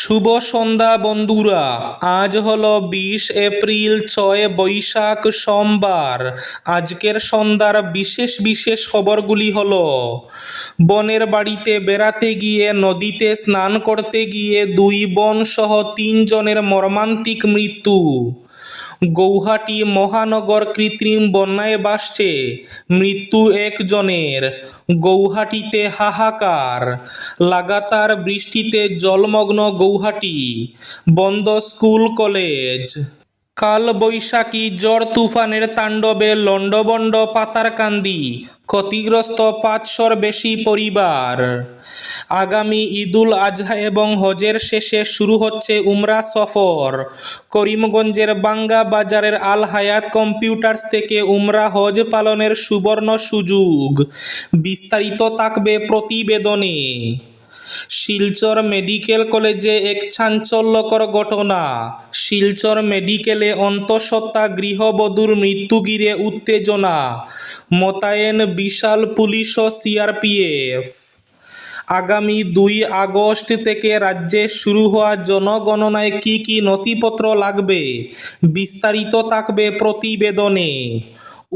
শুভ সন্ধ্যা বন্ধুরা। আজ হলো 20 এপ্রিল, 6 বৈশাখ, সোমবার। আজকের সন্ধ্যার বিশেষ বিশেষ খবরগুলি হলো: বোনের বাড়িতে বেড়াতে গিয়ে নদীতে স্নান করতে গিয়ে 2 বোন সহ 3 জনের মর্মান্তিক মৃত্যু। গৌহাটি মহানগর কৃত্রিম বন্যায় ভাসছে, মৃত্যু 1 জনের। গৌহাটিতে হাহাকার, লাগাতার বৃষ্টিতে জলমগ্ন গৌহাটি, বন্ধ স্কুল কলেজ। কাল বৈশাখী ঝড় তুফানের তাণ্ডবে লন্ডভন্ড পাতারকান্দি, ক্ষতিগ্রস্ত 500-র বেশি পরিবার। আগামী ঈদুল আজহা এবং হজের শেষে শুরু হচ্ছে উমরা সফর। করিমগঞ্জের বাঙ্গা বাজারের আল হায়াত কম্পিউটার্স থেকে উমরা হজ পালনের সুবর্ণ সুযোগ। বিস্তারিত থাকবে প্রতিবেদনে। শিলচর মেডিকেল কলেজে এক চাঞ্চল্যকর ঘটনা। শিলচর মেডিকেলে অন্তঃসত্ত্বা গৃহবধূর মৃত্যু ঘিরে উত্তেজনা, মোতায়েন বিশাল পুলিশ ও সিআরপিএফ। আগামী 2 আগস্ট থেকে রাজ্যে শুরু হওয়া জনগণনায় কী কী নথিপত্র লাগবে, বিস্তারিত থাকবে প্রতিবেদনে।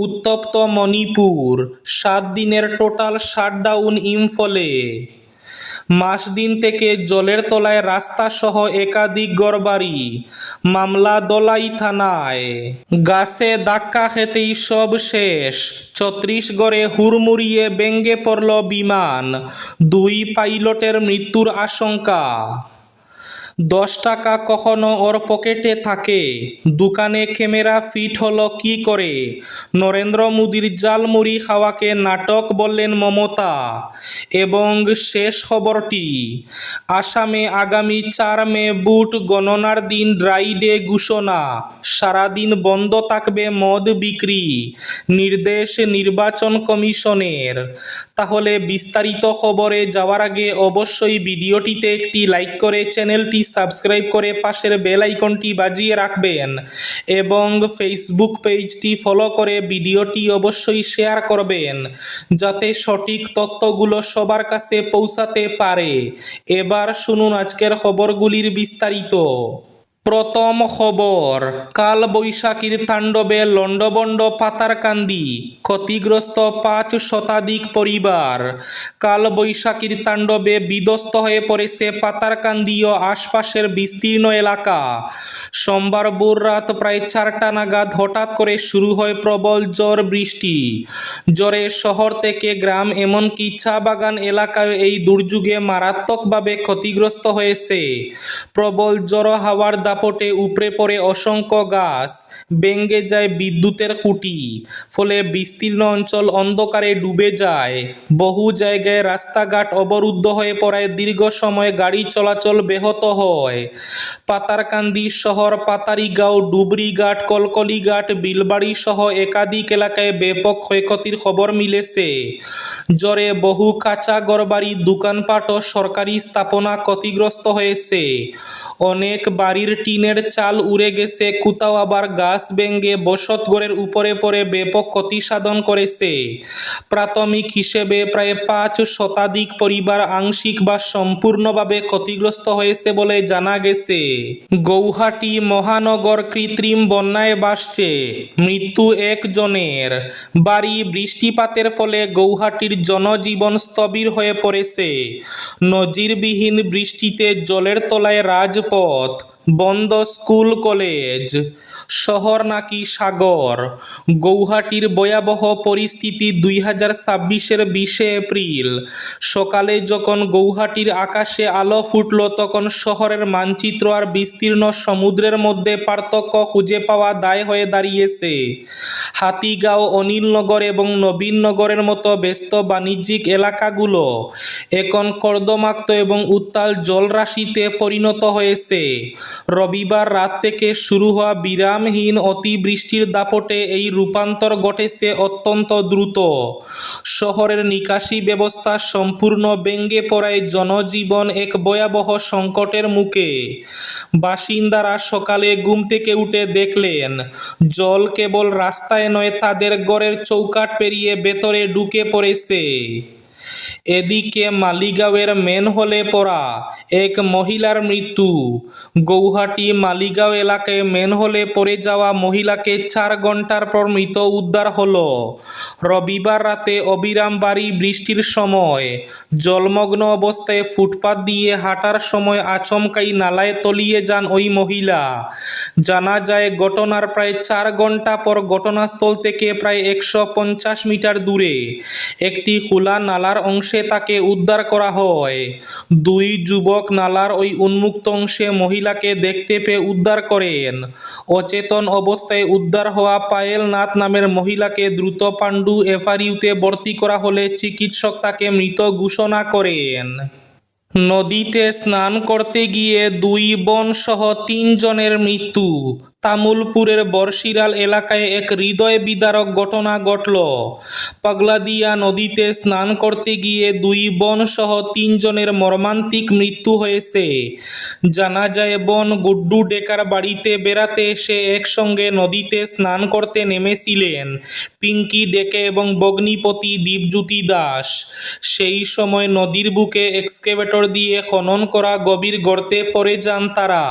উত্তপ্ত মণিপুর, 7 দিনের টোটাল শাটডাউন ইম্ফলে। মাসদিন থেকে জলের তলায় রাস্তা সহ একাধিক ঘরবাড়ি, মামলা দলাই থানায়। গাছে ধাক্কা খেতেই সব শেষ, ছত্তিশগড়ে হুড়মুড়িয়ে ভেঙে পড়ল বিমান, 2 পাইলটের মৃত্যুর আশঙ্কা। 10 টাকা কখনো ওর পকেটে থাকে, দোকানে ক্যামেরা ফিট হলো কী করে? নরেন্দ্র মোদীর জালমুড়ি খাওয়াকে নাটক বললেন মমতা। এবং শেষ খবরটি, আসামে আগামী 4 মে ভোট গণনার দিন ড্রাই ডে ঘোষণা, সারাদিন বন্ধ থাকবে মদ বিক্রি, নির্দেশ নির্বাচন কমিশনের। তাহলে বিস্তারিত খবরে যাওয়ার আগে অবশ্যই ভিডিওটিতে একটি লাইক করে চ্যানেলটি সাবস্ক্রাইব করে পাশের বেল আইকনটি বাজিয়ে রাখবেন এবং ফেসবুক পেজটি ফলো করে ভিডিওটি অবশ্যই শেয়ার করবেন, যাতে সঠিক তথ্যগুলো সবার কাছে পৌঁছাতে পারে। এবার শুনুন আজকের খবরগুলির বিস্তারিত। প্রথম খবর, কাল বৈশাখীর তাণ্ডবে লন্ডভন্ড পাতারকান্দি, ক্ষতিগ্রস্ত 5 শতাধিক পরিবার। কাল বৈশাখীর তাণ্ডবে বিধ্বস্ত হয়ে পড়েছে পাতারকান্দি ও আশপাশের বিস্তীর্ণ এলাকা। সোমবার ভোর রাত প্রায় 4টা নাগাদ হঠাৎ করে শুরু হয় প্রবল ঝড় বৃষ্টি। ঝড়ে শহর থেকে গ্রাম এমনকি চা বাগান এলাকায় এই দুর্যোগে মারাত্মকভাবে ক্ষতিগ্রস্ত হয়েছে। প্রবল ঝড়ো হাওয়ার দাপটে উপড়ে পড়ে অসংখ্য গাছ, ভেঙে যায় বিদ্যুতের খুঁটি, ফলে বিস্তীর্ণ অঞ্চল অন্ধকারে ডুবে যায়। বহু জায়গায় রাস্তাঘাট অবরুদ্ধ হয়ে পড়ায় দীর্ঘ সময় গাড়ি চলাচল ব্যাহত হয়। পাতারকান্দি শহর, পাতারিগাঁও, ডুবরিঘাট, কলকলিঘাট, বিলবাড়ি সহ একাধিক এলাকায় ব্যাপক ক্ষয়ক্ষতির খবর মিলেছে। ঝড়ে বহু কাঁচা ঘরবাড়ি, দোকানপাট ও সরকারি স্থাপনা ক্ষতিগ্রস্ত হয়েছে। অনেক বাড়ির টিনের চাল উড়ে গেছে, কোথাও আবার গাছ ভেঙে বসতঘরের উপরে পড়ে ব্যাপক ক্ষতি সাধন করেছে। প্রাথমিক হিসেবে প্রায় 5 শতাধিক পরিবার আংশিক বা সম্পূর্ণভাবে ক্ষতিগ্রস্ত হয়েছে বলে জানা গেছে। গৌহাটি মহানগর কৃত্রিম বন্যায় ভাসছে, মৃত্যু 1 জনের। ভারী বৃষ্টিপাতের ফলে গৌহাটির জনজীবন স্থবির হয়ে পড়েছে। নজিরবিহীন বৃষ্টিতে জলের তলায় রাজপথ, বন্ধ স্কুল কলেজ, শহর নাকি সাগর। গৌহাটির ভয়াবহ পরিস্থিতি 2026-এর 20 এপ্রিল সকালে যখন গৌহাটির আকাশে আলো ফুটল, তখন শহরের মানচিত্র আর বিস্তীর্ণ সমুদ্রের মধ্যে পার্থক্য খুঁজে পাওয়া দায় হয়ে দাঁড়িয়েছে। হাতিগাঁও, অনিলনগর এবং নবীনগরের মতো ব্যস্ত বাণিজ্যিক এলাকাগুলো এখন কর্দমাক্ত এবং উত্তাল জলরাশিতে পরিণত হয়েছে। রবিবার রাত থেকে শুরু হওয়া বিরামহীন অতিবৃষ্টির দাপটে এই রূপান্তর ঘটেছে অত্যন্ত দ্রুত। শহরের নিকাশি ব্যবস্থা সম্পূর্ণ ভেঙে পড়ায় জনজীবন এক ভয়াবহ সংকটের মুখে। বাসিন্দারা সকালে ঘুম থেকে উঠে দেখলেন জল কেবল রাস্তায় নয়, তাদের ঘরের চৌকাঠ পেরিয়ে ভেতরে ঢুকে পড়েছে। এদিকে মালিগাঁওয়ের ম্যানহোলে পড়া এক মহিলার মৃত্যু। গৌহাটি মালিগাঁও এলাকায় ম্যানহোলে পড়ে যাওয়া মহিলাকে 4 ঘন্টার পর মৃত উদ্ধার হলো। রবিবার রাতে অবিরাম ভারী বৃষ্টির সময় জলমগ্ন অবস্থায় ফুটপাত দিয়ে হাঁটার সময় আচমকাই নালায় তলিয়ে যান ওই মহিলা। জানা যায় ঘটনার প্রায় 4 ঘন্টা পর ঘটনাস্থল থেকে প্রায় 150 মিটার দূরে একটি খোলা নালার অংশে তাকে উদ্ধার করা হয়। 2 যুবক নালার ওই উন্মুক্ত অংশে মহিলাকে দেখতে পেয়ে উদ্ধার করেন। অচেতন অবস্থায় উদ্ধার হওয়া পায়েল নাথ নামের মহিলাকে দ্রুত পাণ্ডু এফআরইউতে ভর্তি করা হলে চিকিৎসক তাকে মৃত ঘোষণা করেন। নদীতে স্নান করতে গিয়ে 2 বোন সহ 3 জনের মৃত্যু। তামুলপুরের বরশিরাল এলাকায় এক হৃদয় বিদারক ঘটনা ঘটল। পাগলাদিয়া নদীতে স্নান করতে গিয়ে 2 বোন সহ 3 জনের মর্মান্তিক মৃত্যু হয়েছে। জানা যায় বোন গুড্ডু ডেকার বাড়িতে বেড়াতে এসে একসঙ্গে নদীতে স্নান করতে নেমেছিলেন পিঙ্কি ডেকে এবং ভগ্নিপতি দীপজ্যোতি দাস। সেই সময় নদীর বুকে এক্সকেভেটর দিয়ে খনন করা গভীর গর্তে পড়ে যান তারা।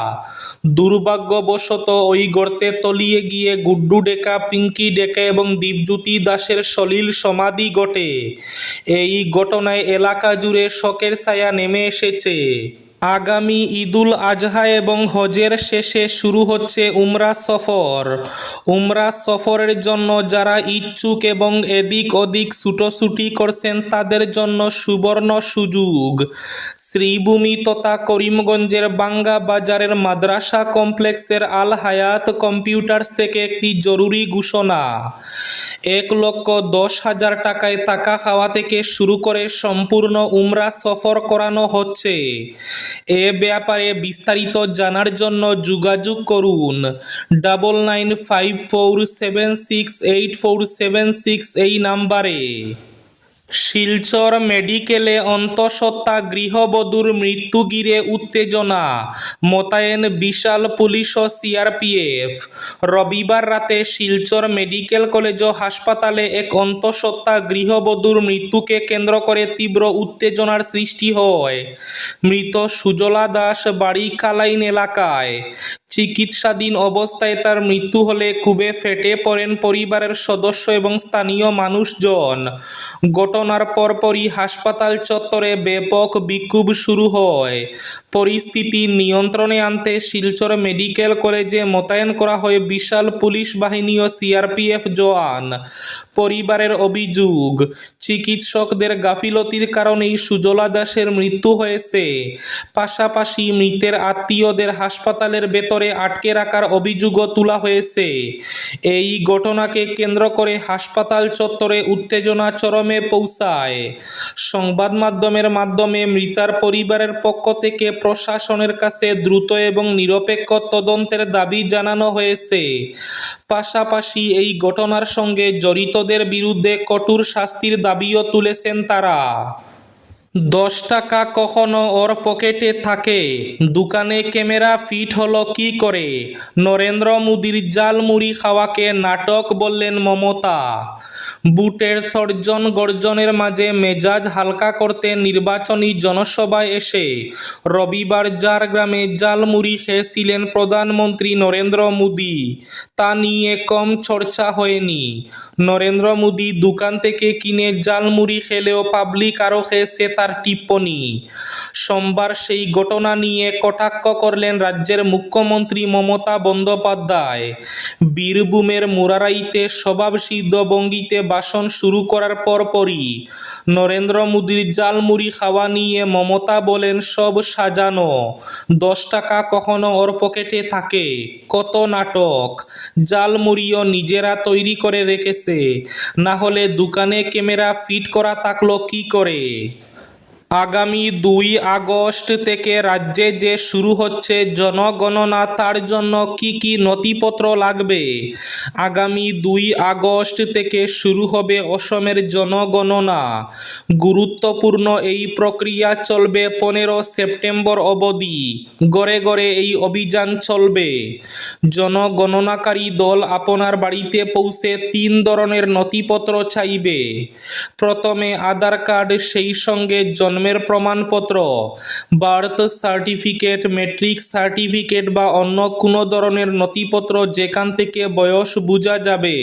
দুর্ভাগ্যবশত ওই গর্তে তলিয়ে গিয়ে গুড্ডু ডেকা, পিঙ্কি ডেকা এবং দীপজ্যোতি দাসের সলিল সমাধি ঘটে। এই ঘটনায় এলাকা জুড়ে শোকের ছায়া নেমে এসেছে। আগামী ঈদুল আজহা এবং হজের শেষে শুরু হচ্ছে উমরা সফর। উমরা সফরের জন্য যারা ইচ্ছুক এবং এদিক ওদিক ছুটোছুটি করছেন তাদের জন্য সুবর্ণ সুযোগ। শ্রীভূমি তথা করিমগঞ্জের বাঙ্গা বাজারের মাদ্রাসা কমপ্লেক্সের আল হায়াত কম্পিউটার্স থেকে একটি জরুরি ঘোষণা। 1,10,000 টাকায় থাকা খাওয়া থেকে শুরু করে সম্পূর্ণ উমরা সফর করানো হচ্ছে। এ ব্যাপারে বিস্তারিত জানার জন্য যোগাযোগ করুন 9954768476 এই নাম্বারে। শিলচর মেডিকেলে অন্তঃসত্ত্বা গৃহবধূর মৃত্যু ঘিরে উত্তেজনা, মোতায়েন বিশাল পুলিশ ও সিআরপিএফ। রবিবার রাতে শিলচর মেডিকেল কলেজ ও হাসপাতালে এক অন্তঃসত্ত্বা গৃহবধূর মৃত্যুকে কেন্দ্র করে তীব্র উত্তেজনার সৃষ্টি হয়। মৃত সুজলা দাস বাড়ি কালাইন এলাকায়। চিকিৎসাধীন অবস্থায় তার মৃত্যু হলে ক্ষোভে ফেটে পড়েন পরিবারের সদস্য এবং স্থানীয় মানুষজন। ঘটনার পরপরই হাসপাতাল চত্বরে ব্যাপক বিক্ষোভ শুরু হয়। পরিস্থিতি নিয়ন্ত্রণে আনতে শিলচর মেডিকেল কলেজে মোতায়েন করা হয় বিশাল পুলিশ বাহিনী ও সিআরপিএফ জওয়ান। পরিবারের অভিযোগ, চিকিৎসকদের গাফিলতির কারণেই সুজলা দাসের মৃত্যু হয়েছে। পাশাপাশি মৃতের আত্মীয়দের হাসপাতালের ভেতরে আটকে রাখার অভিযোগও তোলা হয়েছে। এই ঘটনাকে কেন্দ্র করে হাসপাতাল চত্বরে উত্তেজনা চরমে পৌঁছায়। সংবাদ মাধ্যমের মাধ্যমে মৃতার পরিবারের পক্ষ থেকে প্রশাসনের কাছে দ্রুত এবং নিরপেক্ষ তদন্তের দাবি জানানো হয়েছে। পাশাপাশি এই ঘটনার সঙ্গে জড়িতদের বিরুদ্ধে কঠোর শাস্তির দাবিও তুলেছেন তারা। 10 টাকা কখনো ওর পকেটে থাকে, দোকানে ক্যামেরা ফিট হলো কি করে? নরেন্দ্র মোদীর জাল মুড়ি খাওয়াকে নাটক বললেন মমতা। বুটের তর্জন গর্জনের মাঝে মেজাজ হালকা করতে নির্বাচনী জনসভায় এসে রবিবার ঝাড়গ্রামে জাল মুড়ি খেয়েছিলেন প্রধানমন্ত্রী নরেন্দ্র মোদী। তা নিয়ে কম চর্চা হয়নি। নরেন্দ্র মোদী দোকান থেকে কিনে জাল মুড়ি খেলেও পাবলিক আরও খেয়েছে তার টিপ্পনী। সোমবার সেই ঘটনা নিয়ে কটাক্ষ করলেন রাজ্যের মুখ্যমন্ত্রী মমতা বন্দ্যোপাধ্যায়। বীরভূমের মুরারাইতে স্বভাবসিদ্ধ ভঙ্গিতে ভাষণ শুরু করার পরপরই নরেন্দ্র মোদীর জাল মুড়ি খাওয়া নিয়ে মমতা বলেন, সব সাজানো, 10 টাকা কখনো ওর পকেটে থাকে, কত নাটক। জাল মুড়িও নিজেরা তৈরি করে রেখেছে, না হলে দোকানে ক্যামেরা ফিট করা থাকলো কি করে? আগামী 2 আগস্ট থেকে রাজ্যে যে শুরু হচ্ছে জনগণনা, তার জন্য কি কি নথিপত্র লাগবে? আগামী 2 আগস্ট থেকে শুরু হবে অসমের জনগণনা। গুরুত্বপূর্ণ এই প্রক্রিয়া চলবে 15 সেপ্টেম্বর অবধি। গড়ে গড়ে এই অভিযান চলবে। জনগণনাকারী দল আপনার বাড়িতে পৌঁছে 3 ধরনের নথিপত্র চাইবে। প্রথমে আধার কার্ড, সেই সঙ্গে জন্মের প্রমাণপত্র, বার্থ সার্টিফিকেট, মেট্রিক সার্টিফিকেট বা অন্য কোনো ধরনের নথিপত্র যেখান থেকে বয়স বোঝা যাবে,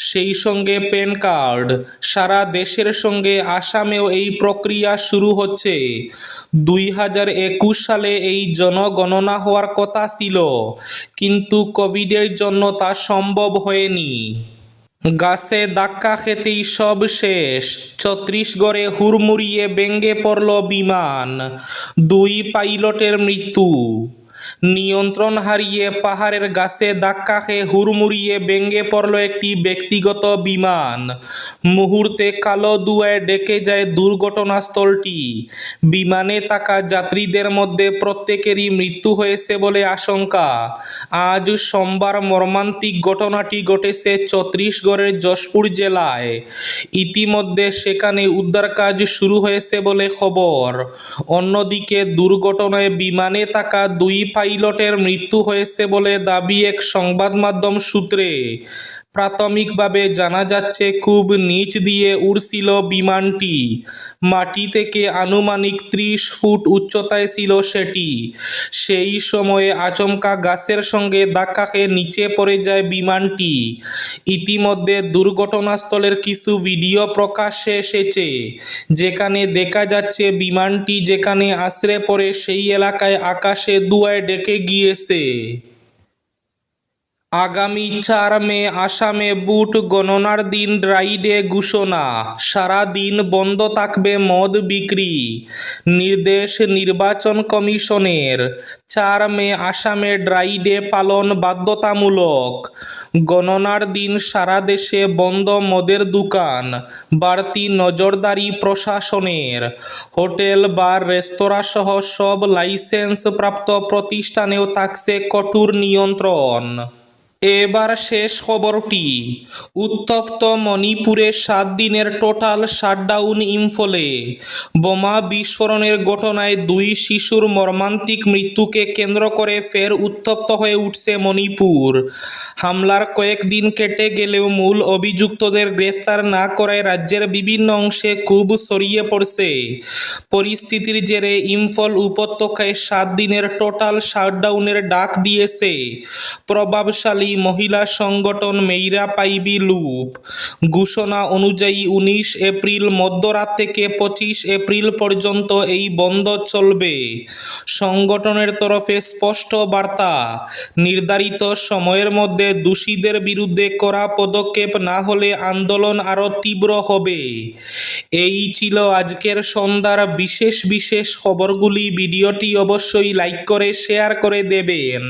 সেই সঙ্গে প্যান কার্ড। সারা দেশের সঙ্গে আসামেও এই প্রক্রিয়া শুরু হচ্ছে। 2021 সালে এই জনগণনা হওয়ার কথা ছিল, কিন্তু কোভিডের জন্য তা সম্ভব হয়নি। গাছে ধাক্কা খেতেই সব শেষ। ছত্তিশগড়ে হুড়মুড়িয়ে ভেঙে পড়ল বিমান, 2 পাইলটের মৃত্যু। নিয়ন্ত্রণ হারিয়ে পাহাড়ের গাছে ধাক্কা খেয়ে হুড়মুড়িয়ে ভেঙে পড়ল একটি ব্যক্তিগত বিমান। মুহূর্তে কালো ধোঁয়ায় ঢেকে যায় দুর্ঘটনাস্থলটি। বিমানে থাকা যাত্রীদের মধ্যে প্রত্যেকেরই মৃত্যু হয়েছে বলে আশঙ্কা। আজ সোমবার মর্মান্তিক ঘটনাটি ঘটেছে ছত্তিশগড়ের যশপুর জেলায়। ইতিমধ্যে সেখানে উদ্ধার কাজ শুরু হয়েছে বলে খবর। অন্যদিকে দুর্ঘটনায় বিমানে থাকা 2 পাইলটের মৃত্যু হয়েছে বলে দাবি এক সংবাদ মাধ্যম সূত্রে। প্রাথমিকভাবে জানা যাচ্ছে, খুব নিচ দিয়ে উড়ছিল বিমানটি। মাটি থেকে আনুমানিক 30 ফুট উচ্চতায় ছিল সেটি। সেই সময়ে আচমকা গাছের সঙ্গে ধাক্কা খেয়ে নিচে পড়ে যায় বিমানটি। ইতিমধ্যে দুর্ঘটনাস্থলের কিছু ভিডিও প্রকাশ্যে এসেছে, যেখানে দেখা যাচ্ছে বিমানটি যেখানে আছড়ে পড়ে সেই এলাকায় আকাশে ধোঁয়ায় ঢেকে গিয়েছে। আগামী 4 মে আসামে ভোট গণনার দিন ড্রাই ডে ঘোষণা। সারা দিন বন্ধ থাকবে মদ বিক্রি। নির্দেশ নির্বাচন কমিশনের। 4 মে আসামে ড্রাই ডে পালন বাধ্যতামূলক। গণনার দিন সারা দেশে বন্ধ মদের দোকান। বাড়তি নজরদারি প্রশাসনের। হোটেল, বার, রেস্তোরাঁ সহ সব লাইসেন্সপ্রাপ্ত প্রতিষ্ঠানেও থাকছে কঠোর নিয়ন্ত্রণ। এবার শেষ খবরটি। উত্তপ্ত মণিপুরে 7 দিনের টোটাল শাটডাউন ইম্ফলে। বোমা বিস্ফোরণের ঘটনায় 2 শিশুর মর্মান্তিক মৃত্যুকে কেন্দ্র করে ফের উত্তপ্ত হয়ে উঠছে মণিপুর। হামলার কয়েকদিন কেটে গেলেও মূল অভিযুক্তদের গ্রেফতার না করায় রাজ্যের বিভিন্ন অংশে ক্ষোভ ছড়িয়ে পড়ছে। পরিস্থিতির জেরে ইম্ফল উপত্যকায় 7 দিনের টোটাল শাটডাউনের ডাক দিয়েছে প্রভাবশালী মহিলা সংগঠন মেইরা পাইবি লুপ। ঘোষণা অনুযায়ী 19 এপ্রিল মধ্যরাত থেকে 25 এপ্রিল পর্যন্ত এই বন্ধ চলবে। সংগঠনের তরফে স্পষ্ট বার্তা, নির্ধারিত সময়ের মধ্যে দোষীদের বিরুদ্ধে কড়া পদক্ষেপ না হলে আন্দোলন আরও তীব্র হবে। এই ছিল আজকের সন্ধ্যার বিশেষ খবরগুলি। ভিডিওটি অবশ্যই লাইক করে শেয়ার করে দেবেন।